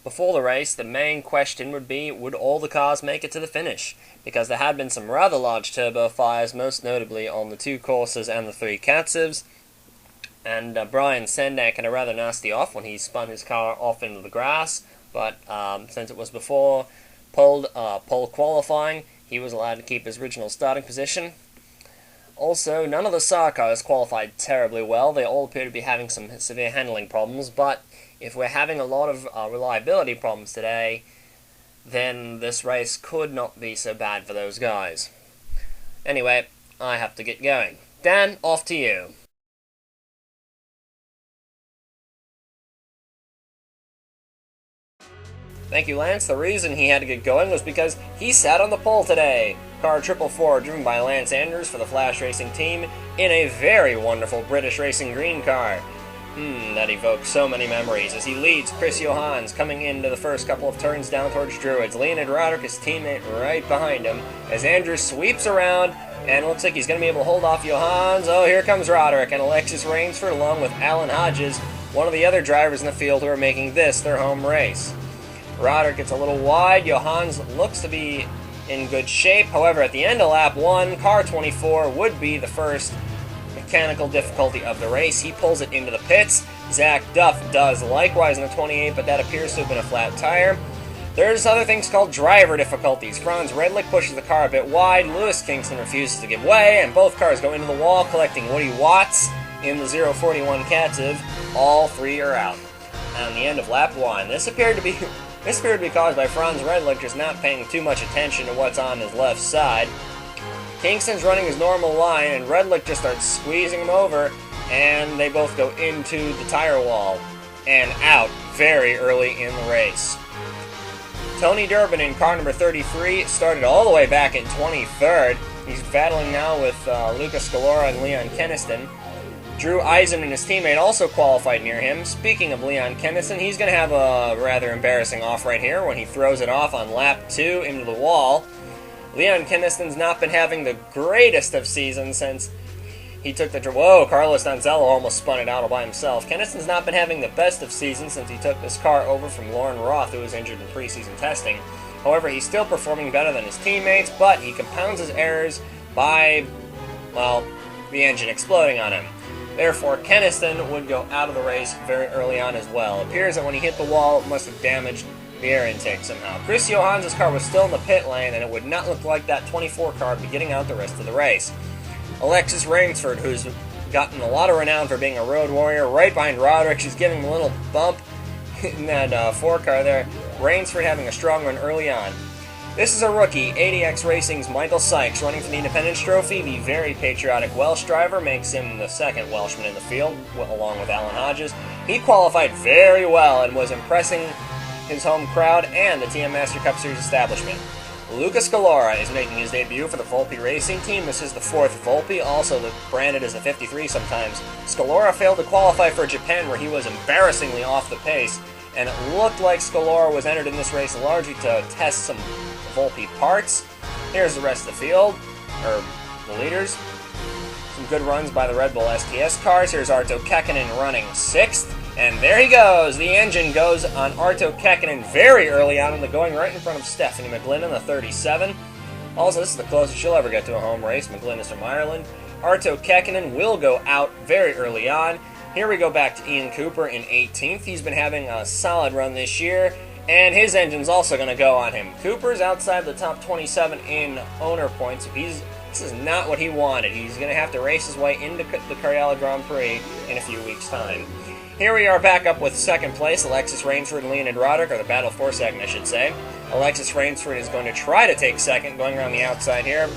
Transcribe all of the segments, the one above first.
Before the race, the main question would be, would all the cars make it to the finish? Because there had been some rather large turbo fires, most notably on the 2 Corsas and the 3 Katsivs, and Brian Sendak had a rather nasty off when he spun his car off into the grass, but since it was before pole qualifying, he was allowed to keep his original starting position. Also, none of the SAR cars qualified terribly well. They all appear to be having some severe handling problems, but if we're having a lot of reliability problems today, then this race could not be so bad for those guys. Anyway, I have to get going. Dan, off to you. Thank you, Lance. The reason he had to get going was because he sat on the pole today. Car 444, driven by Lance Andrews for the Flash Racing team, in a very wonderful British Racing green car. That evokes so many memories as he leads Chris Johans coming into the first couple of turns down towards Druids. Leonid Roderick, his teammate, right behind him as Andrews sweeps around and looks like he's going to be able to hold off Johans. Oh, here comes Roderick and Alexis Rainsford along with Alan Hodges, one of the other drivers in the field who are making this their home race. Roderick gets a little wide. Johans looks to be in good shape. However, at the end of lap 1, car 24 would be the first mechanical difficulty of the race. He pulls it into the pits. Zach Duff does likewise in the 28, but that appears to have been a flat tire. There's other things called driver difficulties. Franz Redlich pushes the car a bit wide. Lewis Kingston refuses to give way, and both cars go into the wall, collecting Woody Watts in the 041 Katsiv. All 3 are out. On the end of lap 1, this appeared to be caused by Franz Redlich just not paying too much attention to what's on his left side. Kingston's running his normal line, and Redlich just starts squeezing him over, and they both go into the tire wall and out very early in the race. Tony Durbin in car number 33 started all the way back in 23rd. He's battling now with Lucas Scalora and Leon Keniston. Drew Eisen and his teammate also qualified near him. Speaking of Leon Keniston, he's going to have a rather embarrassing off right here when he throws it off on lap 2 into the wall. Leon Keniston's not been having the greatest of seasons since he took the... Whoa, Carlos Donzello almost spun it out all by himself. Keniston's not been having the best of seasons since he took this car over from Lauren Roth, who was injured in preseason testing. However, he's still performing better than his teammates, but he compounds his errors by, well, the engine exploding on him. Therefore, Keniston would go out of the race very early on as well. It appears that when he hit the wall, it must have damaged the air intake somehow. Chris Johans' car was still in the pit lane, and it would not look like that 24 car would be getting out the rest of the race. Alexis Rainsford, who's gotten a lot of renown for being a road warrior, right behind Roderick. She's giving him a little bump in that 4 car there. Rainsford having a strong run early on. This is a rookie, ADX Racing's Michael Sykes, running for the Independence Trophy. The very patriotic Welsh driver makes him the second Welshman in the field, along with Alan Hodges. He qualified very well and was impressing his home crowd and the TM Master Cup Series establishment. Lucas Scalora is making his debut for the Volpe Racing Team. This is the 4th Volpe, also branded as a 53 sometimes. Scalora failed to qualify for Japan, where he was embarrassingly off the pace, and it looked like Scalora was entered in this race largely to test some Volpe parts. Here's the rest of the field, or the leaders. Some good runs by the Red Bull STS cars. Here's Arto Kekkonen running 6th. And there he goes. The engine goes on Arto Kekkonen very early on, and going right in front of Stephanie McGlynn in the 37. Also, this is the closest she'll ever get to a home race. McGlynn is from Ireland. Arto Kekkonen will go out very early on. Here we go back to Ian Cooper in 18th. He's been having a solid run this year, and his engine's also going to go on him. Cooper's outside the top 27 in owner points. This is not what he wanted. He's going to have to race his way into the Carriala Grand Prix in a few weeks' time. Here we are back up with second place. Alexis Rainsford and Leonid Roderick, or the battle for second, I should say. Alexis Rainsford is going to try to take second, going around the outside here.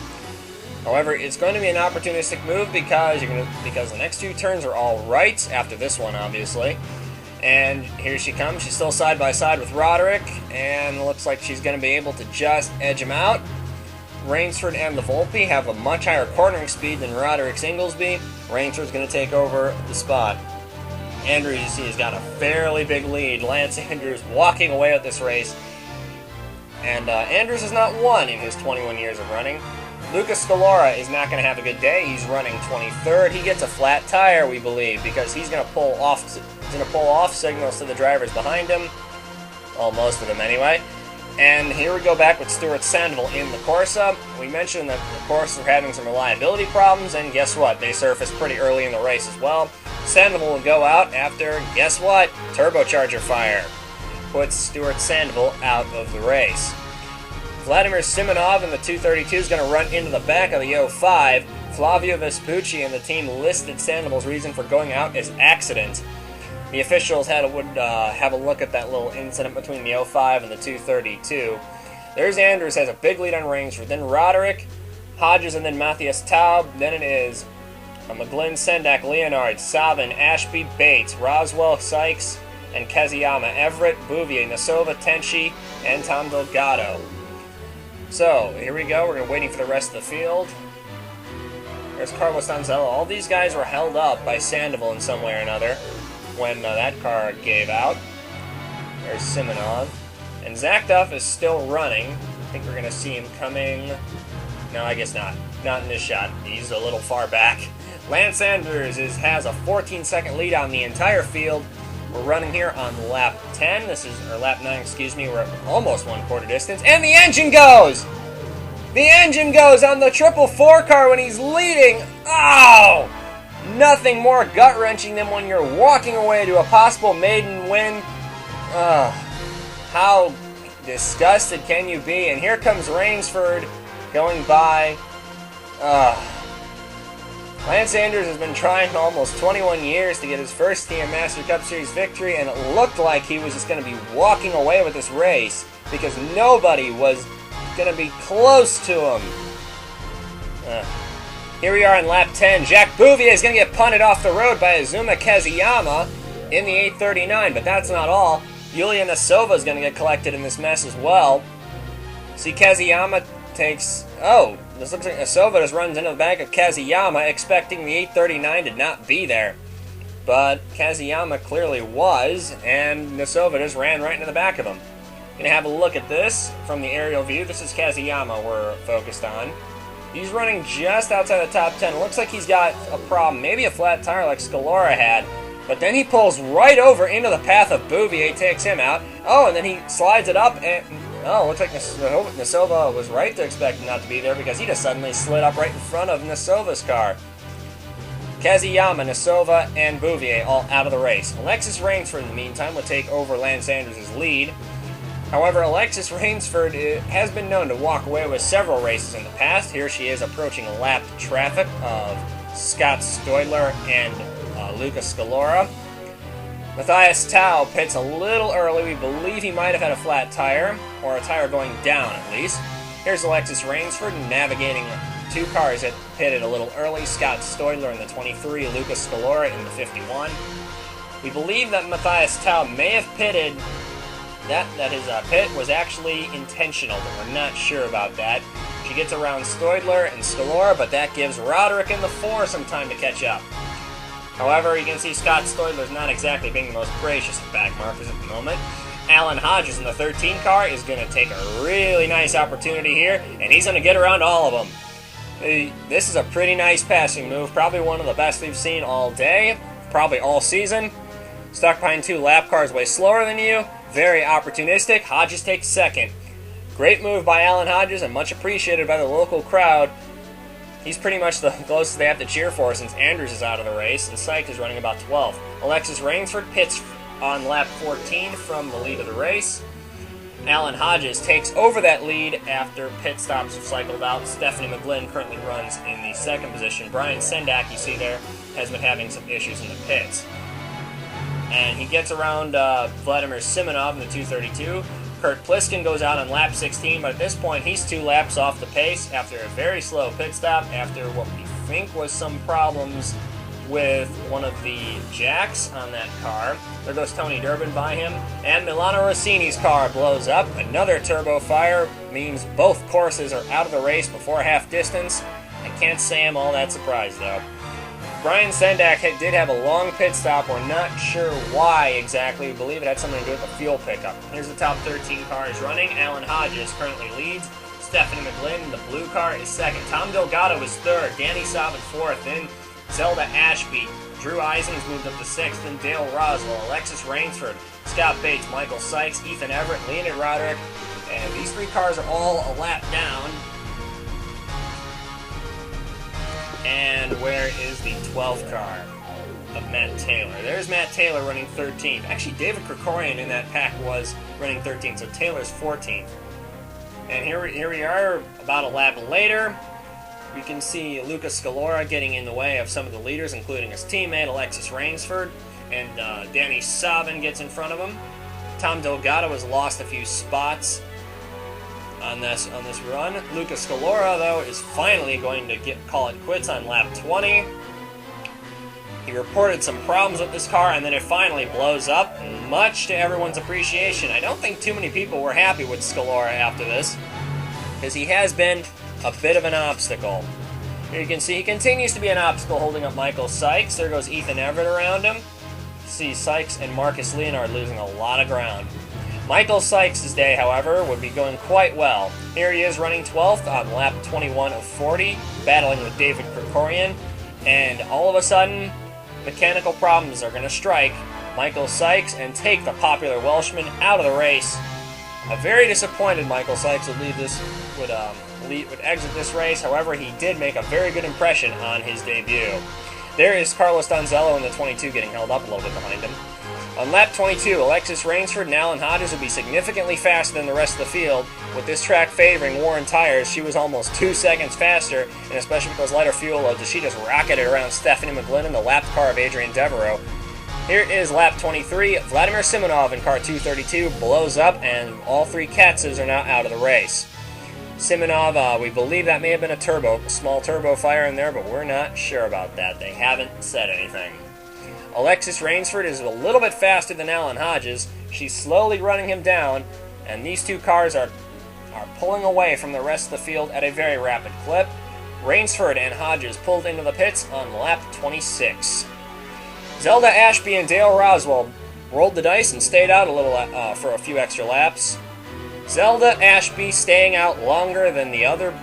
However, it's going to be an opportunistic move because the next 2 turns are all right, after this one, obviously. And here she comes. She's still side by side with Roderick, and looks like she's going to be able to just edge him out. Rainsford and the Volpe have a much higher cornering speed than Roderick's Inglesby. Rainsford's going to take over the spot. Andrews, you see, has got a fairly big lead. Lance Andrews walking away with this race. And Andrews has not won in his 21 years of running. Lucas Scalora is not going to have a good day. He's running 23rd. He gets a flat tire, we believe, because he's going to pull off signals to the drivers behind him. Well, most of them anyway. And here we go back with Stuart Sandoval in the Corsa. We mentioned that the Corsas are having some reliability problems, and guess what? They surfaced pretty early in the race as well. Sandoval will go out after, guess what? Turbocharger fire. Puts Stuart Sandoval out of the race. Vladimir Simonov in the 232 is going to run into the back of the 05. Flavio Vespucci and the team listed Sandoval's reason for going out as accident. The officials would have a look at that little incident between the 05 and the 232. There's Andrews, has a big lead on Rainsford. Then Roderick, Hodges, and then Matthias Taub. Then it is McGlynn, Sendak, Leonard, Sabin, Ashby, Bates, Roswell, Sykes, and Kazuyama, Everett, Bouvier, Nasova, Tenchi, and Tom Delgado. So, here we go. We're waiting for the rest of the field. There's Carlos Donzello. All these guys were held up by Sandoval in some way or another when that car gave out. There's Simonov. And Zach Duff is still running. I think we're going to see him coming. No, I guess not. Not in this shot. He's a little far back. Lance Andrews has a 14-second lead on the entire field. We're running here on lap 10. Or lap 9, excuse me. We're at almost 1/4 distance. And the engine goes! The engine goes on the 444 car when he's leading. Oh! Nothing more gut-wrenching than when you're walking away to a possible maiden win. How disgusted can you be? And here comes Rainsford going by. Lance Andrews has been trying for almost 21 years to get his first TM Master Cup Series victory, and it looked like he was just going to be walking away with this race because nobody was going to be close to him. Here we are in lap 10. Jacques Bouvier is going to get punted off the road by Azuma Kazuyama in the 839, but that's not all. Yulia Nasova is going to get collected in this mess as well. See, Kazuyama takes... Oh, this looks like Nasova just runs into the back of Kazuyama, expecting the 839 to not be there. But Kazuyama clearly was, and Nasova just ran right into the back of him. Gonna have a look at this from the aerial view. This is Kazuyama we're focused on. He's running just outside the top 10. It looks like he's got a problem, maybe a flat tire like Scalora had. But then he pulls right over into the path of Bouvier, takes him out. Oh, and then he slides it up, and looks like Nasova was right to expect him not to be there because he just suddenly slid up right in front of Nasova's car. Kazuyama, Nasova, and Bouvier all out of the race. Alexis Rainsford, in the meantime, would take over Lance Andrews' lead. However, Alexis Rainsford has been known to walk away with several races in the past. Here she is approaching lapped traffic of Scott Stoidler and Lucas Scalora. Matthias Tau pits a little early. We believe he might have had a flat tire, or a tire going down at least. Here's Alexis Rainsford navigating two cars that pitted a little early. Scott Stoidler in the 23, Lucas Scalora in the 51. We believe that Matthias Tau may have pitted... That his pit was actually intentional, but we're not sure about that. She gets around Stoidler and Scalora, but that gives Roderick in the 4 some time to catch up. However, you can see Scott Stoidler's not exactly being the most gracious of back markers at the moment. Alan Hodges in the 13 car is going to take a really nice opportunity here, and he's going to get around all of them. This is a pretty nice passing move, probably one of the best we've seen all day, probably all season. Stuck behind 2 lap cars way slower than you. Very opportunistic. Hodges takes second. Great move by Alan Hodges and much appreciated by the local crowd. He's pretty much the closest they have to cheer for since Andrews is out of the race and Sykes is running about 12th. Alexis Rainsford pits on lap 14 from the lead of the race. Alan Hodges takes over that lead after pit stops have cycled out. Stephanie McGlynn currently runs in the 2nd position. Brian Sendak, you see there, has been having some issues in the pits. And he gets around Vladimir Simonov in the 232. Kurt Pliskin goes out on lap 16, but at this point he's 2 laps off the pace after a very slow pit stop after what we think was some problems with one of the jacks on that car. There goes Tony Durbin by him, and Milano Rossini's car blows up. Another turbo fire means both courses are out of the race before half distance. I can't say I'm all that surprised though. Brian Sendak did have a long pit stop. We're not sure why exactly. We believe it had something to do with the fuel pickup. Here's the top 13 cars running. Alan Hodges currently leads. Stephanie McGlynn in the blue car is 2nd. Tom Delgado is 3rd. Danny Sabin 4th. Then Zelda Ashby. Drew Eisens moved up to 6th. And Dale Roswell. Alexis Rainsford is Scott Bates, Michael Sykes, Ethan Everett, Leonid Roderick, and these 3 cars are all a lap down. And where is the 12th car of Matt Taylor? There's Matt Taylor running 13th. Actually, David Krikorian in that pack was running 13th, so Taylor's 14th. And here we are, about a lap later. We can see Lucas Scalora getting in the way of some of the leaders, including his teammate Alexis Rainsford, and Danny Sabin gets in front of him. Tom Delgado has lost a few spots on this run. Lucas Scalora, though, is finally going to call it quits on lap 20. He reported some problems with this car, and then it finally blows up, much to everyone's appreciation. I don't think too many people were happy with Scalora after this, because he has been a bit of an obstacle. Here you can see he continues to be an obstacle holding up Michael Sykes. There goes Ethan Everett around him. See Sykes and Marcus Leonard losing a lot of ground. Michael Sykes' day, however, would be going quite well. Here he is running 12th on lap 21 of 40, battling with David Krikorian, and all of a sudden, mechanical problems are going to strike Michael Sykes and take the popular Welshman out of the race. A very disappointed Michael Sykes would would exit this race. However, he did make a very good impression on his debut. There is Carlos Donzello in the 22 getting held up a little bit behind him. On lap 22, Alexis Rainsford and Alan Hodges will be significantly faster than the rest of the field. With this track favoring Warren tires, she was almost 2 seconds faster, and especially with those lighter fuel loads, she just rocketed around Stephanie McGlynn in the lapped car of Adrian Devereaux. Here is lap 23. Vladimir Simonov in car 232 blows up, and all 3 Katzes are now out of the race. Simonov, we believe that may have been a small turbo fire in there, but we're not sure about that. They haven't said anything. Alexis Rainsford is a little bit faster than Alan Hodges. She's slowly running him down, and these 2 cars are pulling away from the rest of the field at a very rapid clip. Rainsford and Hodges pulled into the pits on lap 26. Zelda Ashby and Dale Roswell rolled the dice and stayed out a little for a few extra laps. Zelda Ashby staying out longer than the other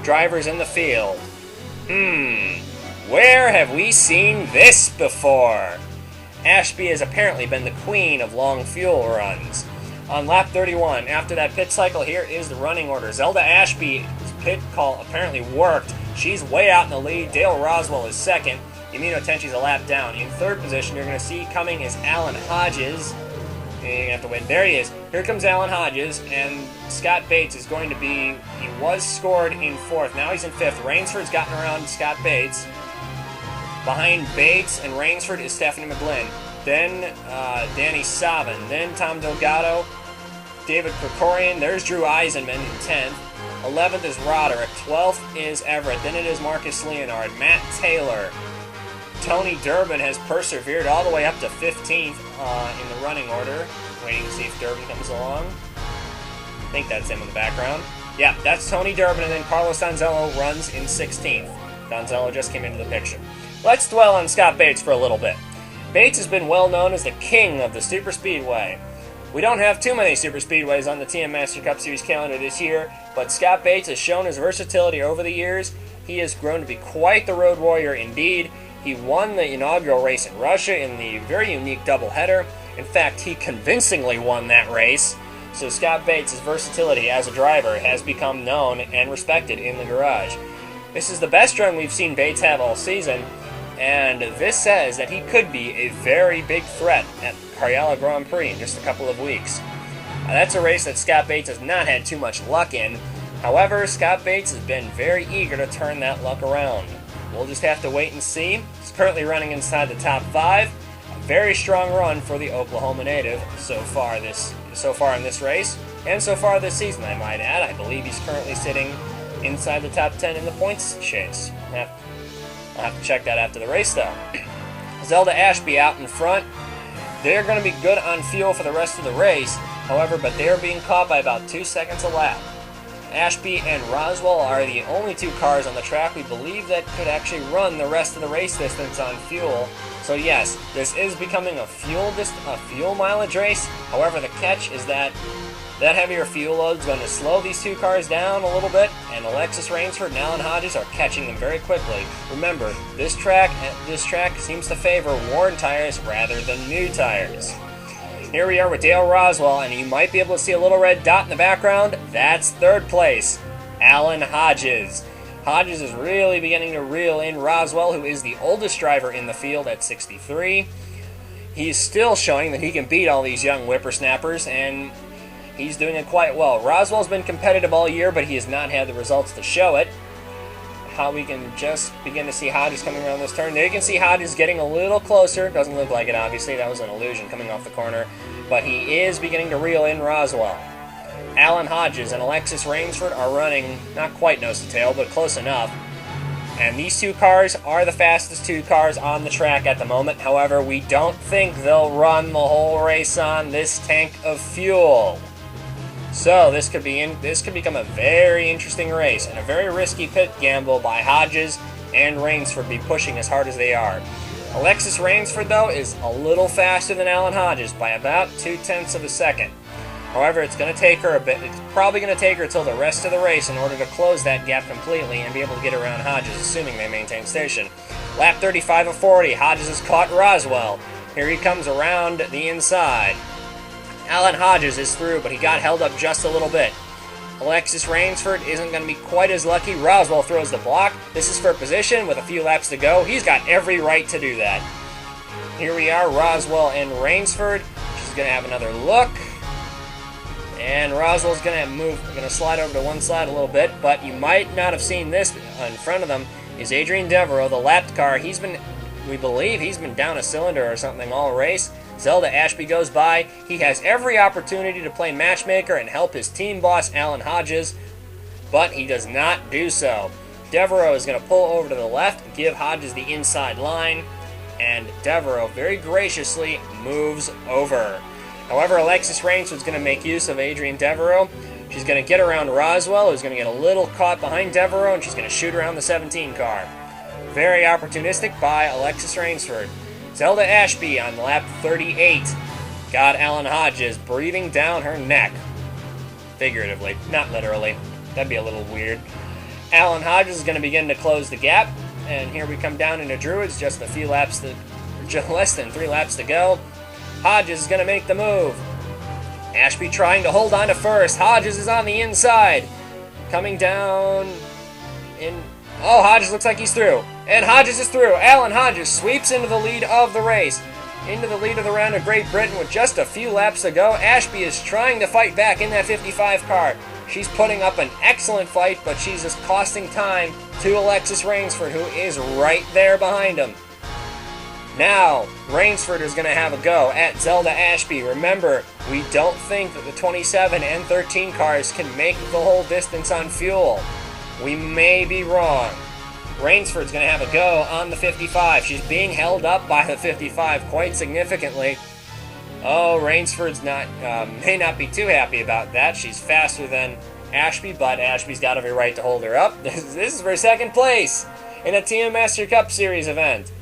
drivers in the field. Where have we seen this before? Ashby has apparently been the queen of long fuel runs. On lap 31, after that pit cycle, here is the running order. Zelda Ashby's pit call apparently worked. She's way out in the lead. Dale Roswell is second. Yamino Tenchi's a lap down. In third position, you're going to see coming is Alan Hodges. And you're going to have to win. There he is. Here comes Alan Hodges, and Scott Bates is going to be... He was scored in 4th. Now he's in 5th. Rainsford's gotten around Scott Bates. Behind Bates and Rainsford is Stephanie McGlynn. Then Danny Sabin. Then Tom Delgado. David Krikorian. There's Drew Eisenman in 10th. 11th is Roderick. 12th is Everett. Then it is Marcus Leonard. Matt Taylor. Tony Durbin has persevered all the way up to 15th in the running order. Waiting to see if Durbin comes along. I think that's him in the background. Yeah, that's Tony Durbin, and then Carlos Donzello runs in 16th. Donzello just came into the picture. Let's dwell on Scott Bates for a little bit. Bates has been well known as the king of the superspeedway. We don't have too many superspeedways on the TM Master Cup Series calendar this year, but Scott Bates has shown his versatility over the years. He has grown to be quite the road warrior indeed. He won the inaugural race in Russia in the very unique doubleheader. In fact, he convincingly won that race. So Scott Bates' versatility as a driver has become known and respected in the garage. This is the best run we've seen Bates have all season, and this says that he could be a very big threat at Karjala Grand Prix in just a couple of weeks. Now, that's a race that Scott Bates has not had too much luck in. However, Scott Bates has been very eager to turn that luck around. We'll just have to wait and see. He's currently running inside the top 5. A very strong run for the Oklahoma native so far in this race, and so far this season, I might add. I believe he's currently sitting inside the top 10 in the points chase. I'll have to check that after the race, though. Zelda Ashby out in front. They're going to be good on fuel for the rest of the race, however, but they're being caught by about 2 seconds a lap. Ashby and Roswell are the only 2 cars on the track we believe that could actually run the rest of the race distance on fuel. So yes, this is becoming a fuel mileage race. However, the catch is that heavier fuel load is going to slow these 2 cars down a little bit, and Alexis Rainsford and Alan Hodges are catching them very quickly. Remember, this track seems to favor worn tires rather than new tires. Here we are with Dale Roswell, and you might be able to see a little red dot in the background. That's third place, Alan Hodges. Hodges is really beginning to reel in Roswell, who is the oldest driver in the field at 63. He's still showing that he can beat all these young whippersnappers, and he's doing it quite well. Roswell's been competitive all year, but he has not had the results to show it. How we can just begin to see Hodges coming around this turn. There you can see Hodges getting a little closer. Doesn't look like it, obviously. That was an illusion coming off the corner. But he is beginning to reel in Roswell. Alan Hodges and Alexis Rainsford are running not quite nose to tail, but close enough. And these two cars are the fastest two cars on the track at the moment. However, we don't think they'll run the whole race on this tank of fuel. So this could become a very interesting race and a very risky pit gamble by Hodges and Rainsford be pushing as hard as they are. Alexis Rainsford, though, is a little faster than Alan Hodges by about 0.2 of a second. However, it's going to take her a bit. It's probably going to take her till the rest of the race in order to close that gap completely and be able to get around Hodges, assuming they maintain station. Lap 35 of 40, Hodges has caught Roswell. Here he comes around the inside. Alan Hodges is through, but he got held up just a little bit. Alexis Rainsford isn't going to be quite as lucky. Roswell throws the block. This is for position with a few laps to go. He's got every right to do that. Here we are, Roswell and Rainsford. She's going to have another look. And Roswell's going to slide over to one side a little bit, but you might not have seen this in front of them is Adrian Devereaux, the lapped car. We believe he's been down a cylinder or something all race. Zelda Ashby goes by. He has every opportunity to play matchmaker and help his team boss, Alan Hodges, but he does not do so. Devereaux is going to pull over to the left and give Hodges the inside line, and Devereaux very graciously moves over. However, Alexis Rainsford's going to make use of Adrian Devereaux. She's going to get around Roswell, who's going to get a little caught behind Devereaux, and she's going to shoot around the 17 car. Very opportunistic by Alexis Rainsford. Zelda Ashby on lap 38 got Alan Hodges breathing down her neck. Figuratively, not literally. That'd be a little weird. Alan Hodges is going to begin to close the gap, and here we come down into Druids, just less than 3 laps to go. Hodges is going to make the move. Ashby trying to hold on to first. Hodges is on the inside. Coming down in... Oh, Hodges looks like he's through. And Hodges is through. Alan Hodges sweeps into the lead of the race. Into the lead of the round of Great Britain with just a few laps to go. Ashby is trying to fight back in that 55 car. She's putting up an excellent fight, but she's just costing time to Alexis Rainsford, who is right there behind him. Now, Rainsford is going to have a go at Zelda Ashby. Remember, we don't think that the 27 and 13 cars can make the whole distance on fuel. We may be wrong. Rainsford's going to have a go on the 55. She's being held up by the 55 quite significantly. Oh, Rainsford's may not be too happy about that. She's faster than Ashby, but Ashby's got every right to hold her up. This is for second place in a Team Master Cup Series event.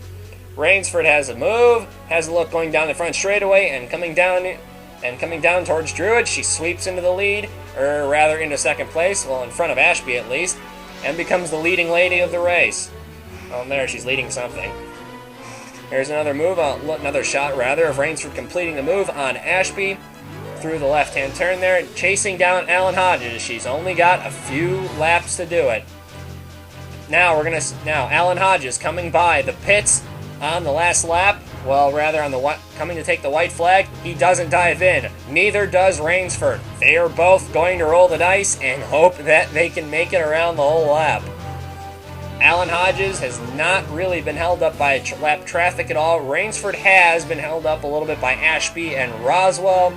Rainsford has a move, has a look going down the front straightaway, and coming down towards Druid. She sweeps into the lead, or rather into second place, well, in front of Ashby at least, and becomes the leading lady of the race. Oh, there, she's leading something. Here's another move, another shot rather, of Rainsford completing the move on Ashby through the left-hand turn there, chasing down Alan Hodges. She's only got a few laps to do it. Now Alan Hodges coming by the pits on the last lap. Well, rather coming to take the white flag. He doesn't dive in. Neither does Rainsford. They are both going to roll the dice and hope that they can make it around the whole lap. Alan Hodges has not really been held up by lap traffic at all. Rainsford has been held up a little bit by Ashby and Roswell.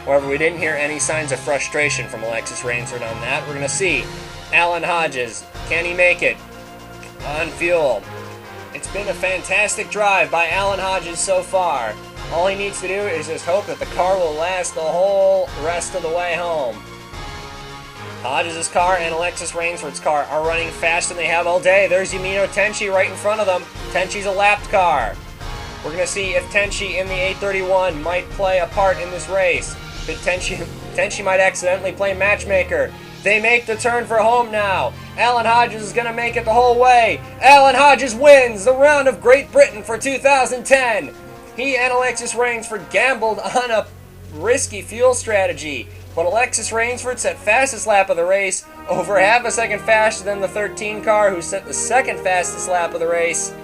However, we didn't hear any signs of frustration from Alexis Rainsford on that. We're going to see Alan Hodges. Can he make it on fuel? It's been a fantastic drive by Alan Hodges so far. All he needs to do is just hope that the car will last the whole rest of the way home. Hodges' car and Alexis Rainsford's car are running faster than they have all day. There's Yumino Tenchi right in front of them. Tenchi's a lapped car. We're going to see if Tenchi in the 831 might play a part in this race. But Tenchi might accidentally play matchmaker. They make the turn for home now. Alan Hodges is going to make it the whole way. Alan Hodges wins the round of Great Britain for 2010. He and Alexis Rainsford gambled on a risky fuel strategy, but Alexis Rainsford set fastest lap of the race, over half a second faster than the 13 car, who set the second fastest lap of the race,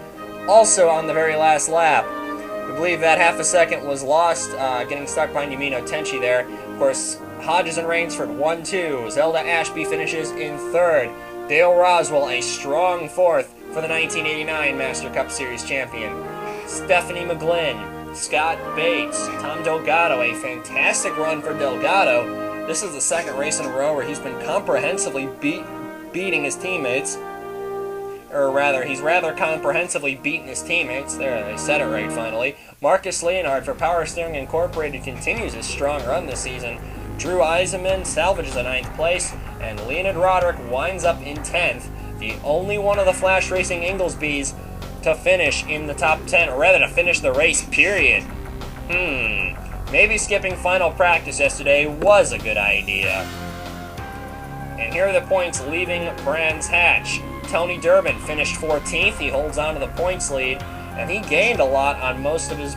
also on the very last lap. I believe that half a second was lost, getting stuck behind Yumino Tenchi there. Of course, Hodges and Rainsford 1-2. Zelda Ashby finishes in 3rd. Dale Roswell a strong 4th for the 1989 Master Cup Series champion. Stephanie McGlynn, Scott Bates, Tom Delgado, a fantastic run for Delgado. This is the 2nd race in a row where he's been comprehensively beating his teammates. Or rather, he's rather comprehensively beaten his teammates. There, I said it right finally. Marcus Leonard for Power Steering Incorporated continues his strong run this season. Drew Eisenman salvages a 9th place, and Leonid Roderick winds up in 10th, the only one of the Flash Racing Inglesbys to finish in the top 10, or rather to finish the race, period. Maybe skipping final practice yesterday was a good idea. And here are the points leaving Brands Hatch. Tony Durbin finished 14th. He holds on to the points lead, and he gained a lot on most of his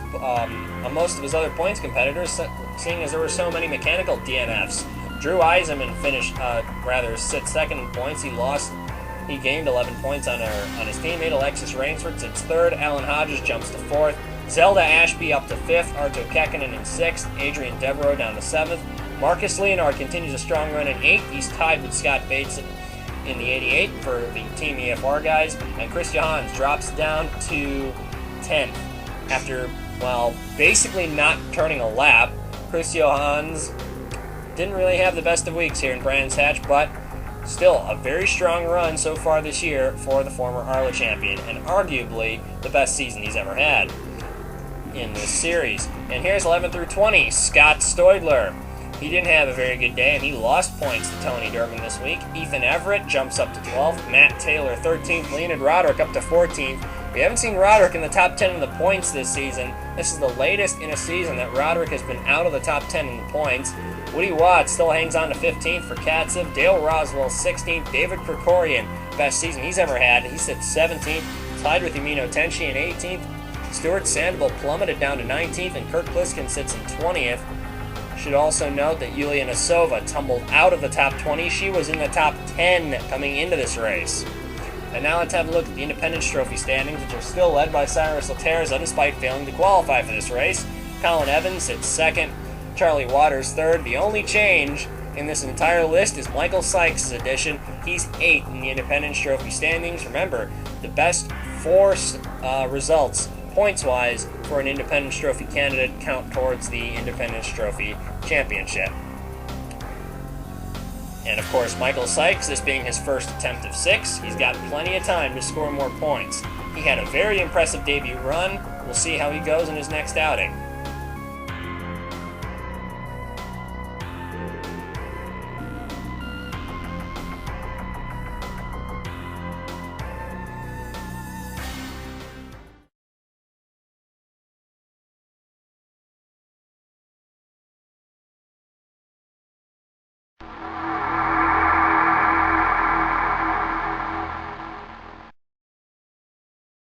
other points competitors, seeing as there were so many mechanical DNFs. Drew Eisenman sits 2nd in points. He gained 11 points on his teammate. Alexis Rainsford sits 3rd. Alan Hodges jumps to 4th. Zelda Ashby up to 5th. Arto Kekkonen in 6th. Adrian Devereaux down to 7th. Marcus Leonard continues a strong run in 8th. He's tied with Scott Bates in the 88 for the Team EFR guys. And Chris Johans drops down to 10th. After, basically not turning a lap, Chris Johans didn't really have the best of weeks here in Brands Hatch, but still a very strong run so far this year for the former Arla champion, and arguably the best season he's ever had in this series. And here's 11 through 20, Scott Stoidler. He didn't have a very good day, and he lost points to Tony Durbin this week. Ethan Everett jumps up to 12th. Matt Taylor 13th. Leonid Roderick up to 14th. We haven't seen Roderick in the top 10 in the points this season. This is the latest in a season that Roderick has been out of the top 10 in the points. Woody Watts still hangs on to 15th for Katsev. Dale Roswell 16th. David Krikorian, best season he's ever had. He sits 17th, tied with Yumino Tenchi in 18th. Stuart Sandoval plummeted down to 19th, and Kurt Pliskin sits in 20th. Should also note that Yulia Nasova tumbled out of the top 20. She was in the top 10 coming into this race. And now let's have a look at the Independence Trophy standings, which are still led by Cyrus Laterza despite failing to qualify for this race. Colin Evans sits 2nd. Charlie Waters 3rd. The only change in this entire list is Michael Sykes' addition. He's 8th in the Independence Trophy standings. Remember, the best 4 results points-wise for an Independence Trophy candidate count towards the Independence Trophy Championship. And of course, Michael Sykes, this being his first attempt of 6, he's got plenty of time to score more points. He had a very impressive debut run. We'll see how he goes in his next outing.